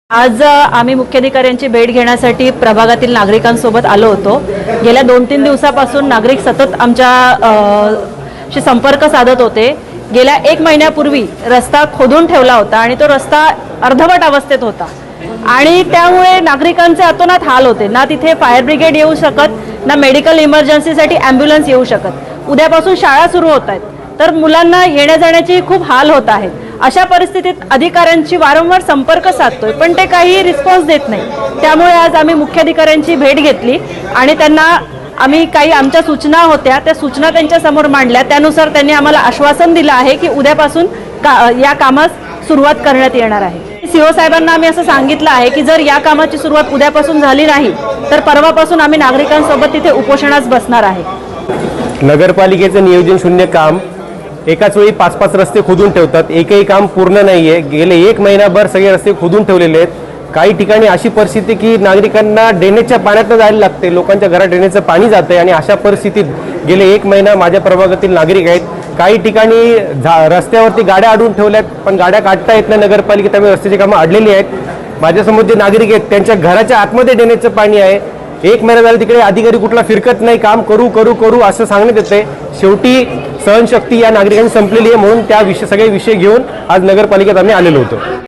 आज आम्ही मुख्याधिकाऱ्यांची भेट घेण्यासाठी प्रभागातील नागरिकांसोबत आलो होतो। गेल्या 2-3 दिवसापासून नागरिक सतत आमच्या संपर्क साधत होते। गेल्या 1 महिन्यापूर्वी रस्ता खोदून ठेवला होता आणि तो रस्ता अर्धवट अवस्थेत होता आणि त्यामुळे नागरिकांचे अतोनात हाल होते। ना तिथे फायर ब्रिगेड येऊ शकत, ना मेडिकल इमर्जन्सीसाठी ॲम्ब्युलन्स येऊ शकत। उद्यापासून शाळा सुरू होत आहेत, तर मुलांना येण्या जाण्याची खूप हाल होत आहेत। अशा परिस्थितीत अधिकाऱ्यांची वारंवार संपर्क साधतोय, पण ते काही रिस्पॉन्स देत नाही। त्यामुळे आज आम्ही मुख्याधिकाऱ्यांची भेट घेतली आणि त्यांना आम्ही काही आमच्या सूचना होत्या, त्या सूचना त्यांच्या समोर मांडल्या। त्यानुसार त्यांनी आम्हाला आश्वासन दिलं आहे की उद्यापासून या कामास सुरुवात करण्यात येणार आहे। सीओ साहेबांना आम्ही असं सांगितलं आहे की जर या कामाची सुरुवात उद्यापासून झाली नाही तर परवापासून आम्ही नागरिकांसोबत तिथे उपोषणास बसणार आहे। नगरपालिकेचं नियोजन शून्य काम, एकाच वेळी 5-5 रस्ते खोदून ठेवतात। एकही काम पूर्ण नाहीये। गेले 1 महिनाभर सगळे रस्ते खोदून ठेवलेले आहेत। काही ठिकाणी अशी परिस्थिती की नागरिकांना ड्रेनेजच्या पाण्यातनं जायला लागते, लोकांच्या घरात ड्रेनेजचं पाणी जाते आणि अशा परिस्थितीत गेले 1 महिना माझ्या प्रभागातील नागरिक आहेत। काही ठिकाणी रस्त्यावरती गाड्या अडवून ठेवल्यात, पण गाड्या काढता येत नाही नगरपालिकेत, त्यामुळे रस्त्याची कामं अडलेली आहेत। माझ्यासमोर जे नागरिक आहेत त्यांच्या घराच्या आतमध्ये ड्रेनेजचं पाणी आहे। 1 महिना झाला तिकडे अधिकारी कुठला फिरकत नाही, काम करू असं सांगण्यात येते। शेवटी सहनशक्ती या नागरिकांनी संपलेली आहे, म्हणून त्या सगळे विषय घेऊन आज नगरपालिकेत आम्ही आलेलो होतो।